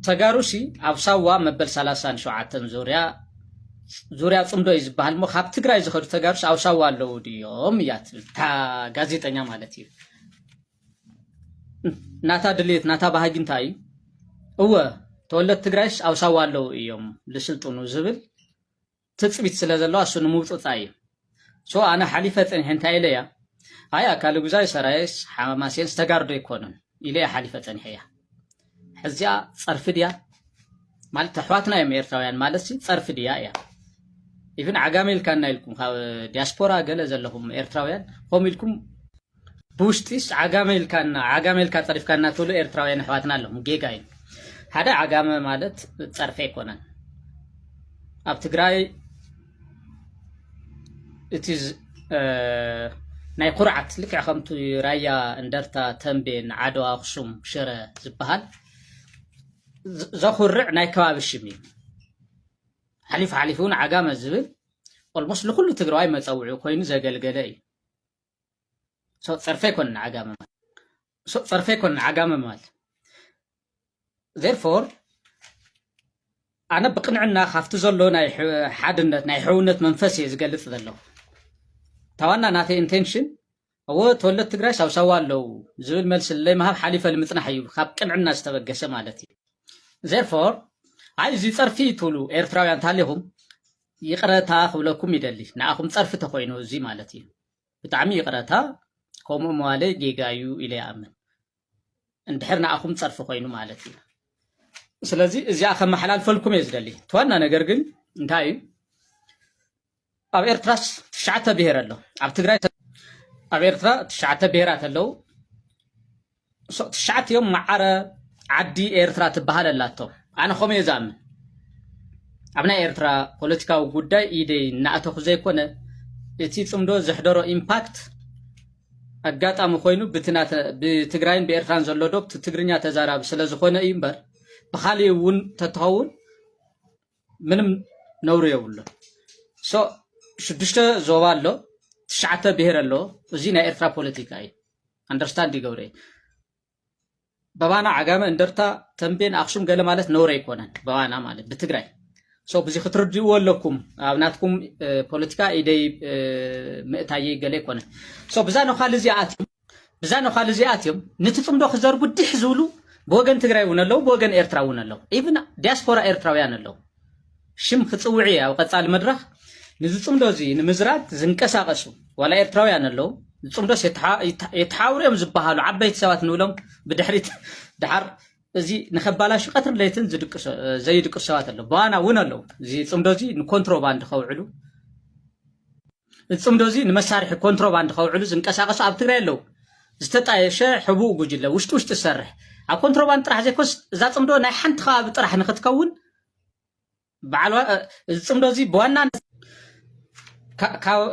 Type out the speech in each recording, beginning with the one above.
تجاروشي أبصوا مبل سلاسان شعاتن زوريا صمدو يزبال مو خاب تقرأ يزخد تجاروش أبصوا اللو ديوم يات تا غازيت أنيا مالتي ناتا دليت ناتا بهاجين تاي هو تولد تقرأش أبصوا اللو يوم لسلطنو زبل تثبت سلازلو أسون موت تاي سو أنا حليفة إن هنتاي ليا هيا كالو جزاي سرايس حماسين استجاردو يكونن إليه حليفة إن هي حزيا صرف ديا مال تحواتنا يا ميرتاويان مالسي صرف ديا يا إذن عجامل كان لكم دياسبورا جل زلهم إيرتراويان هم لكم بوشتيس عجامل كطرف كان طول إيرتراويان حواتنا لهم جيجاين هذا عجامل مالت صرف يكونن أبتقراي it is ناي قرعت لك عخمتو رايا اندرتا تنبين عدوا أخشم شرة زبهال زخرع ناي كباب الشمي حليفون عقام الزبل والمصل كله تقرأي ما تصوعوا كوين زي قلقلي صرفيكن عقام مال therefore أنا بقنعنا خافت زلو ناي حادنت ناي حونت منفسي زقلت ذلو توانا ناتي intention هو تولد تقرأش أو سوالو زبل ملس اللي ما هب حليفة المتنحيو خاب قنعنا استبقى مالتي therefore عايز يصرفي تولو إيرتراويان تاليهم يقرأتا خبلكم يدلي ناخم صرف تخوينو زي مالتي بتعمي يقرأتا كومو موالي جيجايو إلي أمن اندحرنا أخم صرف خوينو مالتي سلازي إزي أخم محلال فلكم يزدلي توانا نقرقل انتاي أب إيرتراس تشعتا بيهر اللو أب تقرأي أب إيرترا تشعتا بيهرات اللو تشعت يوم معارة عدي إيرترا تبهال اللاتو أنا خومي زامن أبنا إيرترا بوليتيكا وقودا إيدي نأتو خزي كونه إتي تمدو زحدورو إمباكت أقات أمو خوينو بتقراين بإيرتران زلو دوك تتقرينيا تزاراب سلازو خوينو إيمبر بخالي ون تتغول منم نورو يولو سو شدشتا زوالو تشعتا بيهرلو وزينا إيرترا بوليتيكاي understand دي قوري بوانا عقامة اندرتا تنبين أخشم قال مالت نوري كونان بوانا مالت بتقراي سو بزي خطردوا لكم أبناتكم بوليتيكا إيدي مئتايي قالي كونان سو بزانو خالزي آتيوم نتفهم دو خزار بدي حزولو بوغن تقراي ونالو بوغن إيرترا ونالو إيفن دياسبورا إيرتراويان اللو شم خطوعي أو قطال مدرخ نزلتم دوزي نمزرات زنكساقسو ولا إيرتراويان اللو نزلتم دوز يتحاوروا يوم زبهالو عبايت سوات نولم بدحريت دحر زي نخبالاش قطر ليتن زي دقو سوات اللو بانا ونالو زي نزلتم دوزي نكونتروباند خوعلو نزلتم دوزي نمسارح كونتروباند خوعلو زنكساقسو عب تقراي اللو زتطايشه حبوق وجله وشت تسرح اب كونتروباند طرح زيكوس اذا صمدو ناي حنت خاب طرح نختكون بعلوا صمدو زي بوانا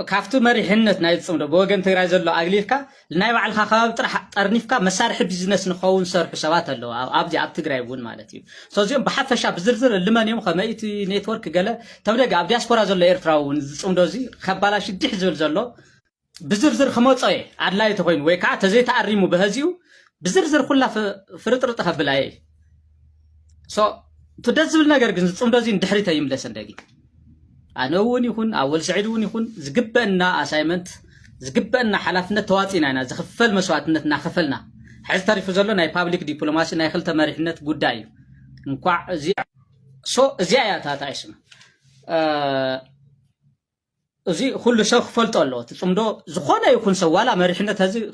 كافتو مريحنت ناي صمدو بوغن تግራይ ዘሎ አግሊፍካ ናይ ባዕልካ ከባቢ ጥራሕ ጠርኒፍካ መሳርሒ ቢዝነስ ንኸውን ሰርሑ ሰባት ኣለዎ ኣብዚ ኣብ ትግራይ እውን ማለት እዩ ስለዚኦም ብሓፈሻ ብዝርዝር ልመንዮም ከመይቲ ኔትወርክ ገለ ተብለጋ ኣብ ዲያስፖራ ዘሎ ኤርትራዊ እውን ዝፅምዶ እዚ ከባላሽ ድሕ ዝብል ዘሎ بزرزر خموصاي عدلاي تخوين ወይ ከዓ ተዘይታ አሪሙ በህዚው بزرزر ኩላ ፍርጥርጥ ከብላይ ሶ ትደዝብል ነገር ግን ጽምዶዚ እንድሕሪተ ይምለስ እንደጊ ኣነውን ይኹን ኣወል ሰዒድ እውን ይኹን ዝግበአና ኣሳይመንት ዝግበአና ሓላፍነት ተዋፂና ኢና ዝኽፈል መስዋዕትነት እናኸፈልና ሕዚ ተሪፉ ዘሎ ናይ ፓብሊክ ዲፕሎማሲ ናይ ክልተ መሪሕነት ጉዳይ እዩ እንኳዕ እዚ ሶ እዚያ ያታታ አይስም زي كل شيء خفلت الله تصمدو زخونه يكون سوالا مريحنه هذه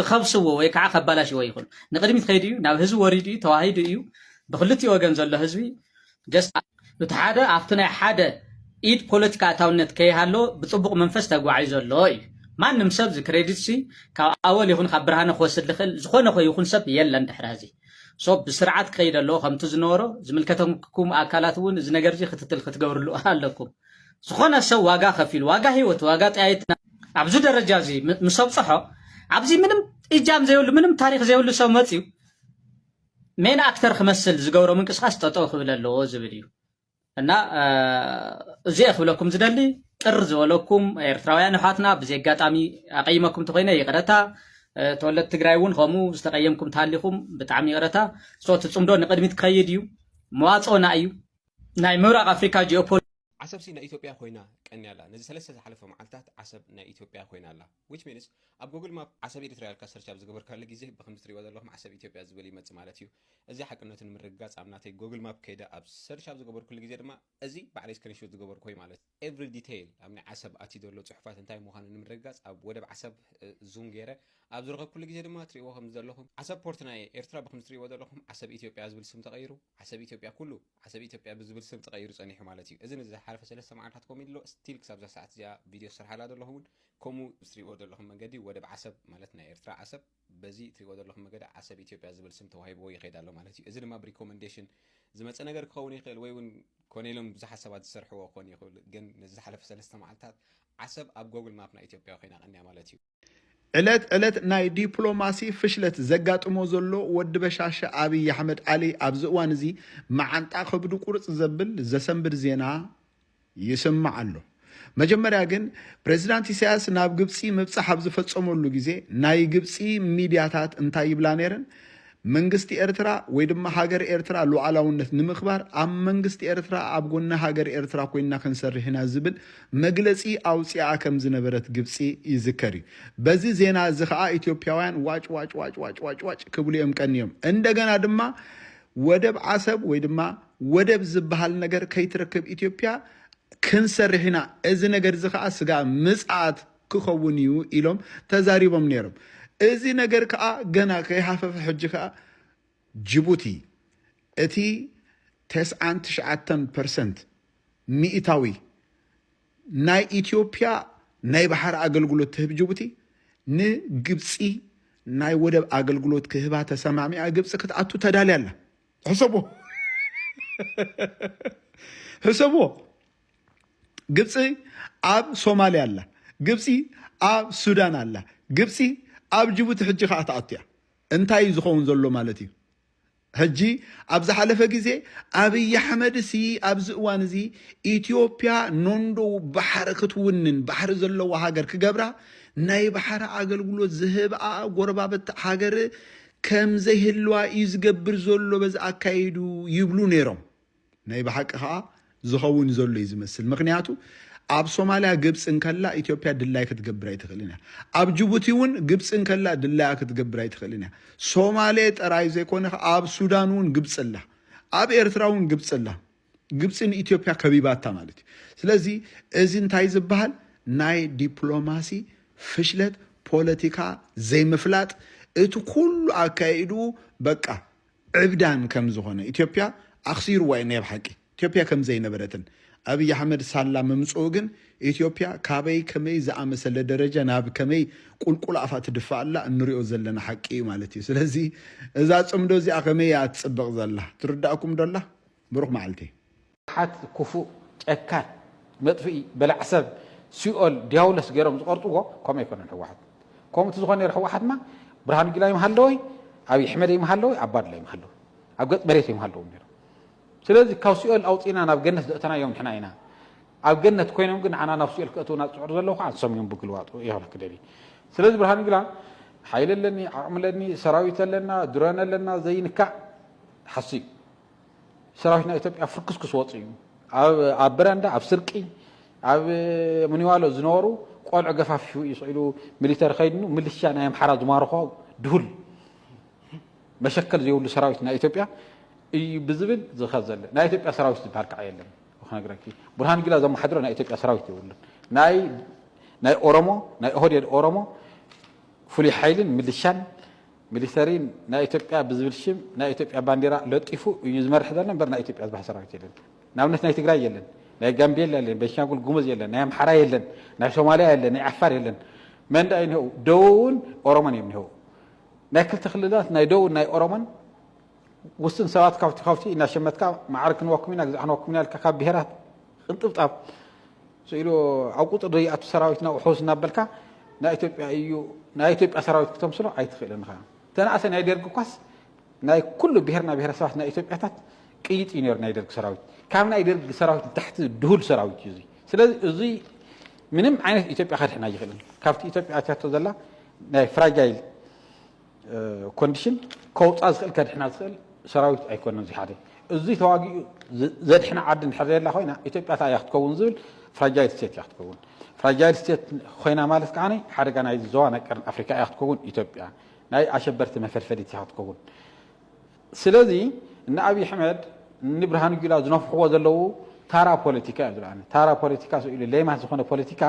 خبسو ወይ ከዓ ከባላሽ ወይ ይኹን ንቅድሚት ከይድዩ ናብ ህዝቢ ወሪዱ ተዋሂዱ እዩ ብክልቲኡ ወገን ዘሎ ህዝቢ ጀስት ብተሓደ ኣብቲ ናይ ሓደ ኢድ ፖለቲካ ኣታውነት ከይሃሎ ብፅቡቅ መንፈስ ተጓዒ ዘሎ እዩ ማንም ሰብ ዝክሬዲት ሲ ካብ ኣወል ይኹን ካብ ብርሃነ ክወስድ ልኽእል ዝኾነ ኮ ይኹን ሰብ የለን ድሕሪ እዚ ሶ ብስርዓት ከይደሎ ከምቲ ዝነበሮ ዝምልከተኩም ኣካላት እውን እዚ ነገር እዚ ክትትል ክትገብርሉ ኣለኩም ዝኾነ ሰብ ዋጋ ከፊሉ ዋጋ ህይወት ዋጋ ጠያይትና ኣብዙ ደረጃ እዚ ምሰብፅሖ ኣብዚ ምንም ኢጃም ዘይብሉ ምንም ታሪክ ዘይብሉ ሰብ መፅዩ ሜን ኣክተር ክመስል ዝገብሮ ምንቅስቃስ ጠጠው ክብል ኣለዎ ዝብል እዩ እና እዚ ክብለኩም ዝደሊ ጥር ዝበለኩም ኤርትራውያን ኣሕዋትና ብዘይ ኣጋጣሚ ኣቀይመኩም ተኮይነ ይቅረታ ተወለድ ትግራይ እውን ከምኡ ዝተቀየምኩም ታሊኹም ብጣዕሚ ይቅረታ ሶ ትፅምዶ ንቅድሚት ከይድ እዩ مواصعنا أيو ناي مرق أفريقيا جيوبول عسب سينا إثيوبيا خوينا كأني الله نزل ثلاثة حلفة معلتات عسب نا إثيوبيا خوينا الله which means أب جوجل ماب عسب إريتريا الكسر شاب زجبر كارل جيزه بخمس ريواد الله عسب إثيوبيا زبالي مت مالتيو أزي حق إنه تنمر الرجاز عمناتي جوجل ماب كيدا أب سر شاب زجبر كل جيزه ما أزي بعريس كان يشوف زجبر كوي مالت every detail أمني عسب أتي دولة صحفات انتهي مخان نمر الرجاز أب وده بعسب زوم غيره أب زرقة كل جيزه ما تري وهم زلهم عسب بورتناي إرترا بخمس ريواد الله عسب إثيوبيا زبال سم تغيره عسب إثيوبيا كله عسب إثيوبيا بزبال سم تغيره صنيح مالتيو إذن إذا حرف سلسة معنا هتكون له ستيل كسب ساعات جا فيديو شرح هذا اللهم كمو تري وده اللهم مجدي وده بعسب مالتنا إرترا عسب بزي تري وده اللهم مجدي عسب إثيوبيا زبال سم توهاي بوي خيد الله مالتيو إذن ما بريكومنديشن زي ما أنا قرر كوني خيل وين كوني لهم بزح حسابات السرح وكوني يقول جن نزح حلف سلسة معلتات عسب أب جوجل مابنا إثيوبيا خينا غني مالتيو ዕለት ናይ ዲፕሎማሲ ፍሽለት ዘጋጥሞ ዘሎ ወዲ በሻሸ አብይ አሕመድ አሊ ኣብዚ እዋን እዚ ማዓንጣ ከብዱ ቁርጽ ዘብል ዘሰንብድ ዜና ይስማዕ ኣሎ። መጀመሪያ ግን ፕሬዝዳንት ኢሳያስ ናብ ግብፂ ምብጻሕ ኣብ ዝፈጸመሉ ግዜ ናይ ግብፂ ሚድያታት እንታይ ይብላ ነይረን? መንግስቲ ኤርትራ ወይ ድማ ሃገር ኤርትራ ሉዓላውነት ንምኽባር ኣብ መንግስቲ ኤርትራ ኣብ ጎና ሃገር ኤርትራ ኮይና ክንሰርሕና ዝብል መግለጺ ኣውፂኣ ከም ዝነበረት ግብፂ ይዝከር እዩ። በዚ ዜና እዚ ከዓ ኢትዮጵያውያን ዋጭ ክብሉ እዮም ቀኒዮም። እንደገና ድማ ወደብ ዓሰብ ወይ ድማ ወደብ ዝበሃል ነገር ከይትረክብ ኢትዮጵያ ክንሰርሕና እዚ ነገር እዚ ከዓ ስጋ ምጽኣት ክኸውን እዩ ኢሎም ተዛሪቦም ነይሮም። እዚ ነገር ከዓ ገና ከይሓፈፈ ሕጂ ከዓ ጅቡቲ እቲ 99% ሚእታዊ ናይ ኢትዮጵያ ናይ ባሕር ኣገልግሎት ትህብ ጅቡቲ ንግብፂ ናይ ወደብ ኣገልግሎት ክህባ ተሰማሚዓ ግብፂ ክትኣቱ ተዳልያ ኣላ። ሕሰቦ ግብፂ ኣብ ሶማሊያ ኣላ፣ ግብፂ ኣብ ሱዳን ኣላ፣ ግብፂ ኣብ ጅቡቲ ሕጂ ከዓ ተኣትያ። እንታይ ዝኸውን ዘሎ ማለት እዩ? ሕጂ ኣብ ዝሓለፈ ግዜ አብይ አሕመድ ሲ ኣብዚ እዋን እዚ ኢትዮጵያ ኖንዶ ባሕሪ ክትውንን ባሕሪ ዘለዎ ሃገር ክገብራ ናይ ባሕሪ ኣገልግሎት ዝህብኣ ጎረባበት ሃገር ከም ዘይህልዋ እዩ ዝገብር ዘሎ በዚ ኣካይዱ ይብሉ ነይሮም። ናይ ብሓቂ ከዓ ዝኸውን ዘሎ እዩ ዝመስል። ምክንያቱ ኣብ ሶማሊያ ግብፅን ከላ ኢትዮጵያ ድላይ ክትገብር ኣይትኽእልን እያ። ኣብ ጅቡቲ እውን ግብፅን ከላ ድላይ ክትገብር ኣይትኽእልን እያ። ሶማሊያ ጥራይ ዘይኮነ ኣብ ሱዳን እውን ግብፅ ኣላ፣ ኣብ ኤርትራ እውን ግብፅ ኣላ። ግብፅን ኢትዮጵያ ከቢባታ ማለት እዩ። ስለዚ እዚ እንታይ ዝበሃል ናይ ዲፕሎማሲ ፍሽለት ፖለቲካ ዘይምፍላጥ እቲ ኩሉ ኣካይዱ በቃ ዕብዳን ከም ዝኾነ ኢትዮጵያ ኣኽሲርዋ ናይ ብሓቂ ኢትዮጵያ ከም ዘይነበረትን አብይ አሕመድ ሳላ መምጽኡ ግን ኢትዮጵያ ካበይ ከመይ ዝኣመሰለ ደረጃ ናብ ከመይ ቁልቁል ኣፋ ትድፋኣላ እንሪኦ ዘለና ሓቂ ማለት እዩ። ስለዚ እዛ ጽምዶ እዚኣ ከመይ ኣትጽብቕ ዘላ ትርዳእኩም ዶላ? ብሩኽ መዓልቲ ሓት ኩፉእ ጨካን መጥፍኢ በላዕሰብ ሲኦል ዲያውለስ ገይሮም ዝቐርፅዎ ከምኡ ኣይኮነን ሕወሓት። ከምኡ እቲ ዝኾነ ሕወሓትማ ብርሃኑ ጁላ ይመሃለወይ፣ ኣብዪ ኣሕመድ ይመሃለወይ፣ ኣባዱላ ይመሃለወይ፣ ኣብ ገጽ መሬት ይመሃለዉ ነይሮም። ስለዚህ ካብ ሲኦል ኣውፂና ናብ ገነት ዘእተናዮም ንሕና ኢና። ኣብ ገነት ኮይኖም ግን ዓና ናብ ሲኦል ክእትውና ዝፅዕሩ ዘለዉ ከዓ ንሰሚዮም ብግልዋጡ ይኸውና ክደሊ። ስለዚ ብርሃኑ ጁላ ሓይሊ ኣለኒ፣ ዓቕሚ ኣለኒ፣ ሰራዊት ኣለና፣ ድሮን ኣለና ዘይንካዕ ሓሲብ ሰራዊትና ኢትዮጵያ ፍርክስክስ ወፅ እዩ። ኣብ በረንዳ ኣብ ስርቂ ኣብ ምንዋሎ ዝነበሩ ቆልዑ ገፋፊሑ ይስኢሉ ሚሊተሪ ከይድኑ ምልሻ ናይ ኣምሓራ ዝማርኾ ድሁል መሸከል ዘይብሉ ሰራዊት ናይ ኢትዮጵያ እዩ ብዝብል ዝኸዝ ዘሎ ናይ ኢትዮጵያ ሰራዊት ዝበሃል ከዓ የለን። ክነግረኪ ብርሃኑ ጁላ ዘመሓድሮ ናይ ኢትዮጵያ ሰራዊት የብሉን። ናይ ኦሮሞ ናይ ኦህዴድ ኦሮሞ ፍሉይ ሓይልን ሚሊሻን ሚሊተሪን ናይ ኢትዮጵያ ብዝብል ሽም ናይ ኢትዮጵያ ባንዴራ ለጢፉ እዩ ዝመርሕ ዘሎ እምበር ናይ ኢትዮጵያ ዝበሃል ሰራዊት የለን። ንኣብነት ናይ ትግራይ የለን፣ ናይ ጋምቤላ የለን፣ ቤንሻንጉል ጉሙዝ የለን፣ ናይ ኣምሓራ የለን፣ ናይ ሶማልያ የለን፣ ናይ ዓፋር የለን። መንዳ ይንሄው ደቡብን ኦሮሞን እዮም ንሄው። ናይ ክልተ ክልላት ናይ ደቡብን ናይ ኦሮሞን ውስን ሰባት ካብቲ እናሸመትካ ማዕርክ ንወኩም ኢና ግዛዕ ንወኩም ኢና ኢልካ ካብ ብሄራት ቅንጥብጣብ ስኢሉ ኣብ ቁጥር ዘይኣቱ ሰራዊትና ውሑስ እናበልካ ናይ ኢትዮጵያ እዩ ናይ ኢትዮጵያ ሰራዊት ክተምስሎ ኣይትኽእልን ኢኻ። ተናእሰ ናይ ደርጊ ኳስ ናይ ኩሉ ብሄርና ብሄረሰባት ናይ ኢትዮጵያታት ቅይጥ እዩ ነይሩ ናይ ደርጊ ሰራዊት። ካብ ናይ ደርጊ ሰራዊት ታሕቲ ድሁል ሰራዊት እዩ። ስለዚ እዚ ምንም ዓይነት ኢትዮጵያ ከድሕና ይኽእልን። ካብቲ ኢትዮጵያ ኣትያቶ ዘላ ናይ ፍራጃይል ኮንዲሽን ከውፃ ዝኽእል ከድሕና ዝኽእል ሰራዊት ኣይኮነን እዚ ሓደ እዚ ተዋጊኡ ዘድሕና ዓዲ እንድሕር ዘላ ኮይና ኢትዮጵያ ታ እያ ክትከውን ዝብል ፍራጃይል ስቴት እያ ክትከውን ፍራጃይል ስቴት ኮይና ማለት ከዓኒ ሓደጋ ናይ ዞባ ናይ ቀርን ኣፍሪካ እያ ክትከውን ኢትዮጵያ ናይ ኣሸበርቲ መፈልፈሊት እያ ክትከውን ስለዚ ንኣብይ ኣሕመድ ንብርሃኑ ጁላ ዝነፍሕዎ ዘለው ታራ ፖለቲካ እዩ ዝብላኒ ታራ ፖለቲካ ስኢሉ ሌማት ዝኾነ ፖለቲካ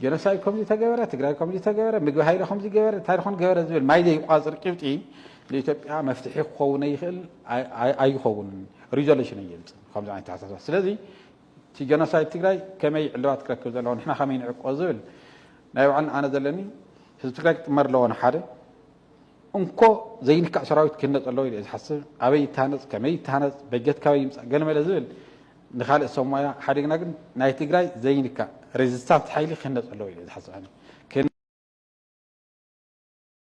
ጀኖሳይድ ከምዚ ተገበረ ትግራይ ከምዚ ተገበረ ምግቢ ሃይለ ከምዚ ገበረ ታሪኹን ገበረ ዝብል ማይ ዘይቋፅር ቅብጢ ለኢትዮጵያ መፍትሒ ክኸውን ይኽእል ኣይኸውን ሪዞሉሽን እየምፅእ ከምዚ ዓይነት ሓሳብ ስለዚ እቲ ጀኖሳይድ ትግራይ ከመይ ዕልባት ክረክብ ዘለዎ ንሕና ከመይ ንዕቆ ዝብል ናይ ባዕልና ኣነ ዘለኒ ህዝቢ ትግራይ ክጥመር ኣለዎ ሓደ እንኮ ዘይንካእ ሰራዊት ክህነፅ ኣለዎ ኢለ ዝሓስብ ኣበይ ይተሃነፅ ከመይ ይተሃነፅ በጀት ካበይ ይምፃእ ገለ መለ ዝብል ንካልእ ሰብ ሞያ ሓደግና ግን ናይ ትግራይ ዘይንካእ ሬዚስታንስ ሓይሊ ክህነፅ ኣለዎ ኢለ ዝሓስብ